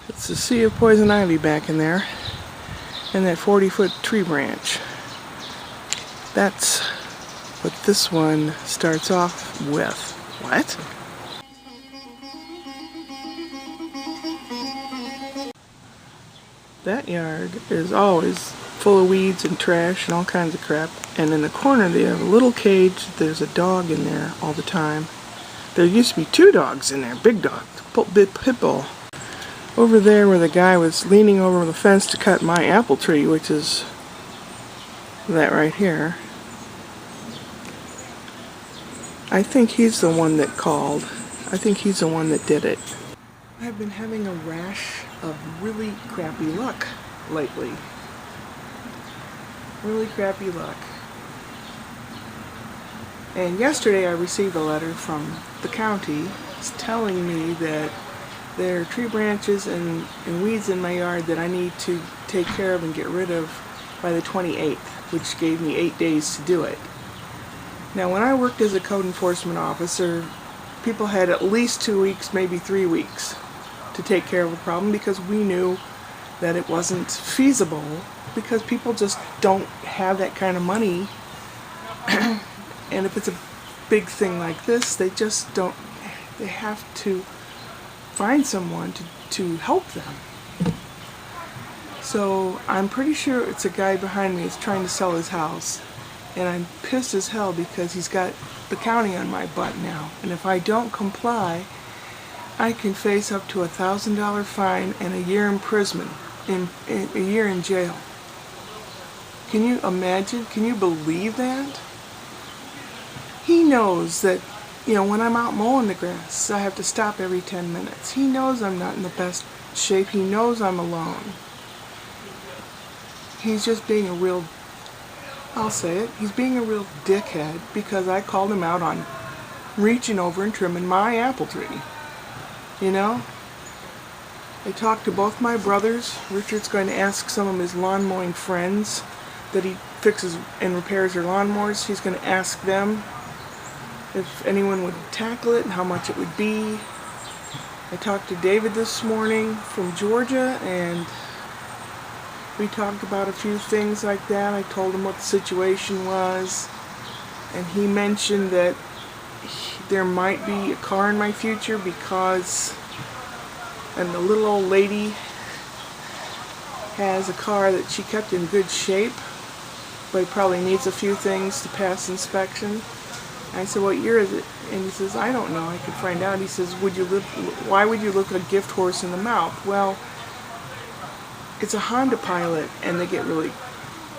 It's a sea of poison ivy back in there, and that 40-foot tree branch. That's what this one starts off with. What? That yard is always full of weeds and trash and all kinds of crap. And in the corner they have a little cage. There's a dog in there all the time. There used to be 2 dogs in there, big dogs, big pit bull. Over there where the guy was leaning over the fence to cut my apple tree, which is that right here. I think he's the one that called. I think he's the one that did it. I've been having a rash of really crappy luck lately. Really crappy luck. And yesterday I received a letter from the county telling me that there are tree branches and weeds in my yard that I need to take care of and get rid of by the 28th, which gave me 8 days to do it. Now when I worked as a code enforcement officer, people had at least 2 weeks, maybe 3 weeks to take care of a problem because we knew that it wasn't feasible because people just don't have that kind of money. And if it's a big thing like this, they just don't, they have to find someone to help them. So I'm pretty sure it's a guy behind me that's trying to sell his house. And I'm pissed as hell because he's got the county on my butt now. And if I don't comply, I can face up to $1,000 fine and a year imprisonment, a year in jail. Can you imagine? Can you believe that? He knows that, you know, when I'm out mowing the grass, I have to stop every 10 minutes. He knows I'm not in the best shape. He knows I'm alone. He's just being a real, I'll say it, he's being a real dickhead because I called him out on reaching over and trimming my apple tree. You know? I talked to both my brothers. Richard's going to ask some of his lawn mowing friends that he fixes and repairs their lawnmowers. He's going to ask them if anyone would tackle it and how much it would be. I talked to David this morning from Georgia and we talked about a few things like that. I told him what the situation was and he mentioned that there might be a car in my future because the little old lady has a car that she kept in good shape but it probably needs a few things to pass inspection. I said, what year is it? And he says, I don't know. I could find out. He says, why would you look a gift horse in the mouth? Well, it's a Honda Pilot, and they get really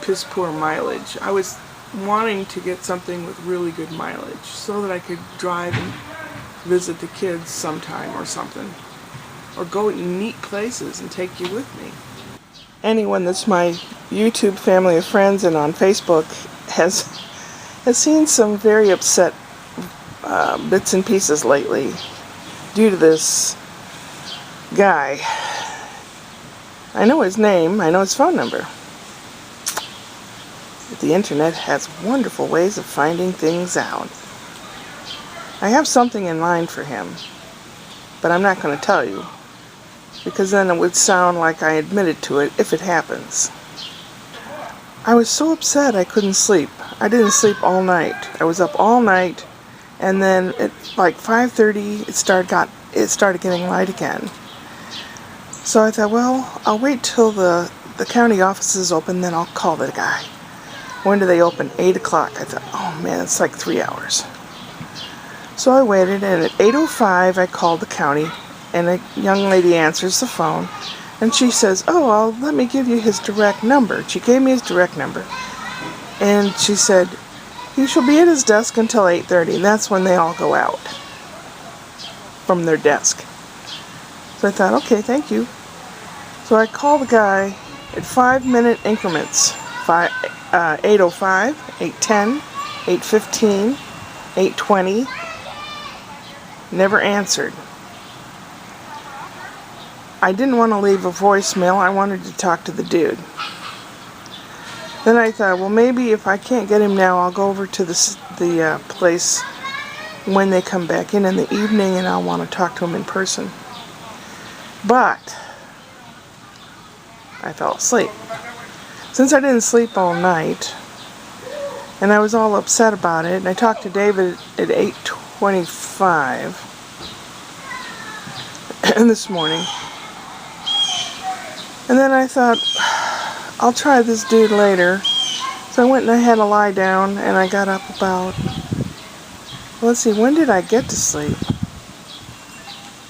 piss poor mileage. I was wanting to get something with really good mileage so that I could drive and visit the kids sometime or something. Or go in neat places and take you with me. Anyone that's my YouTube family of friends and on Facebook has seen some very upset bits and pieces lately due to this guy. I know his name, I know his phone number. The internet has wonderful ways of finding things out. I have something in mind for him, but I'm not going to tell you, because then it would sound like I admitted to it if it happens. I was so upset I couldn't sleep. I didn't sleep all night. I was up all night, and then at like 5:30 it started getting light again. So I thought, well, I'll wait till the county office is open, then I'll call the guy. When do they open? 8 o'clock. I thought, oh man, it's like 3 hours. So I waited, and at 8:05 I called the county, and a young lady answers the phone, and she says, oh, well, let me give you his direct number. She gave me his direct number, and she said, he shall be at his desk until 8:30, and that's when they all go out from their desk. So I thought, okay, thank you. So I called the guy at 5-minute increments, 8:05, 8:10, 8:15, 8:20, never answered. I didn't want to leave a voicemail, I wanted to talk to the dude. Then I thought, well, maybe if I can't get him now, I'll go over to the place when they come back in the evening, and I'll want to talk to him in person. But I fell asleep. Since I didn't sleep all night, and I was all upset about it, and I talked to David at 8:25 this morning, and then I thought, I'll try this dude later. So I went and I had to lie down, and I got up about, let's see, when did I get to sleep?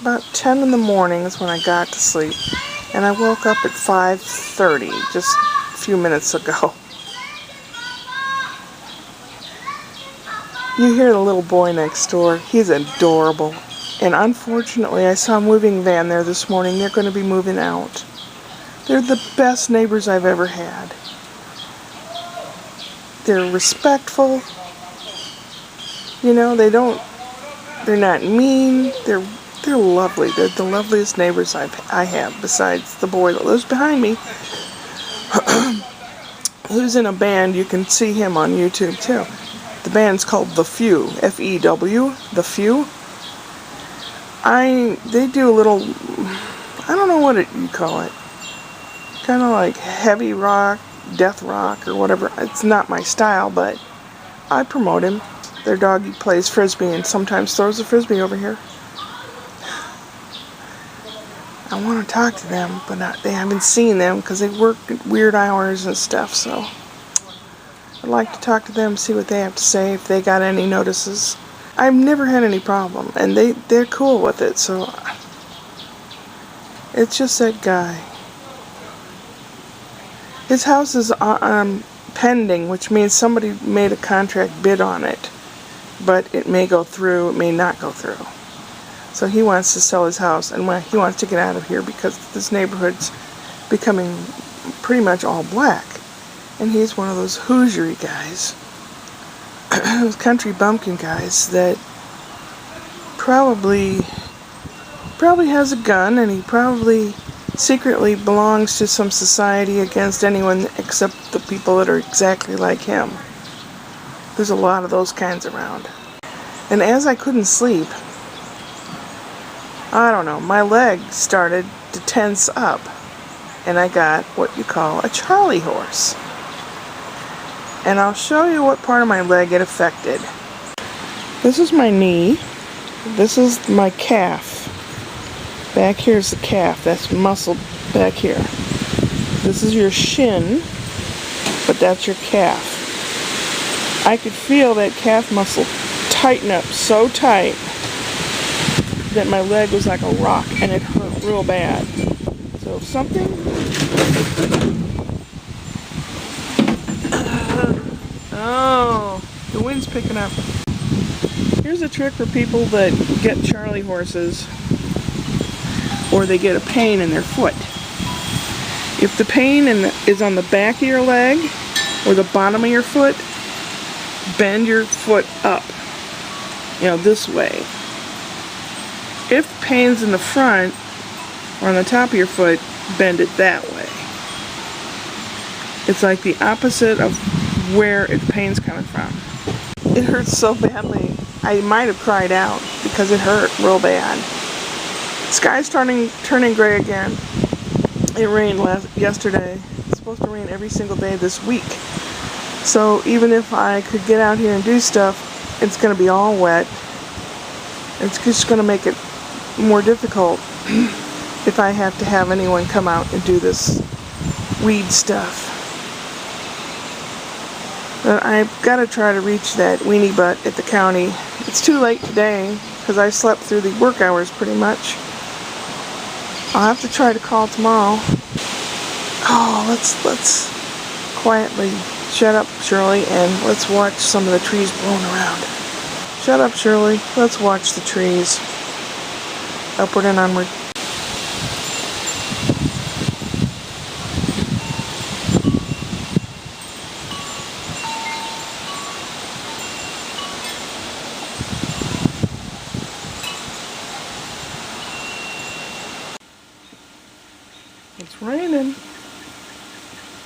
About 10 in the morning is when I got to sleep, and I woke up at 5:30, just a few minutes ago. You hear the little boy next door. He's adorable. And unfortunately, I saw a moving van there this morning. They're going to be moving out. They're the best neighbors I've ever had. They're respectful. You know, they're not mean. They're lovely. They're the loveliest neighbors I have, besides the boy that lives behind me, who's in a band. You can see him on YouTube too. The band's called The Few, F-E-W, The Few. They do a little, I don't know what you call it, kind of like heavy rock, death rock, or whatever. It's not my style, but I promote him. Their doggy plays frisbee and sometimes throws a frisbee over here. I want to talk to them, but they haven't seen them because they work at weird hours and stuff, so I'd like to talk to them, see what they have to say, if they got any notices. I've never had any problem, and they're cool with it, so it's just that guy. His house is pending, which means somebody made a contract bid on it, but it may go through, it may not go through. So he wants to sell his house, and he wants to get out of here because this neighborhood's becoming pretty much all black. And he's one of those Hoosiery guys, those country bumpkin guys that probably has a gun, and he probably secretly belongs to some society against anyone except the people that are exactly like him. There's a lot of those kinds around. And as I couldn't sleep, I don't know, my leg started to tense up, and I got what you call a Charlie horse. And I'll show you what part of my leg it affected. This is my knee. This is my calf. Back here's the calf. That's muscle back here. This is your shin, but that's your calf. I could feel that calf muscle tighten up so tight that my leg was like a rock, and it hurt real bad. So something... Oh, the wind's picking up. Here's a trick for people that get Charlie horses, or they get a pain in their foot. If the pain is on the back of your leg or the bottom of your foot, bend your foot up, this way. If the pain's in the front or on the top of your foot, bend it that way. It's like the opposite of where the pain's coming from. It hurts so badly. I might have cried out because it hurt real bad. The sky's turning gray again. It rained yesterday. It's supposed to rain every single day this week. So even if I could get out here and do stuff, it's going to be all wet. It's just going to make it more difficult if I have to have anyone come out and do this weed stuff. But I've got to try to reach that weenie butt at the county. It's too late today because I slept through the work hours pretty much. I'll have to try to call tomorrow. Oh, let's quietly shut up, Shirley, and let's watch some of the trees blowing around. Shut up, Shirley. Let's watch the trees. Upward and onward. It's raining.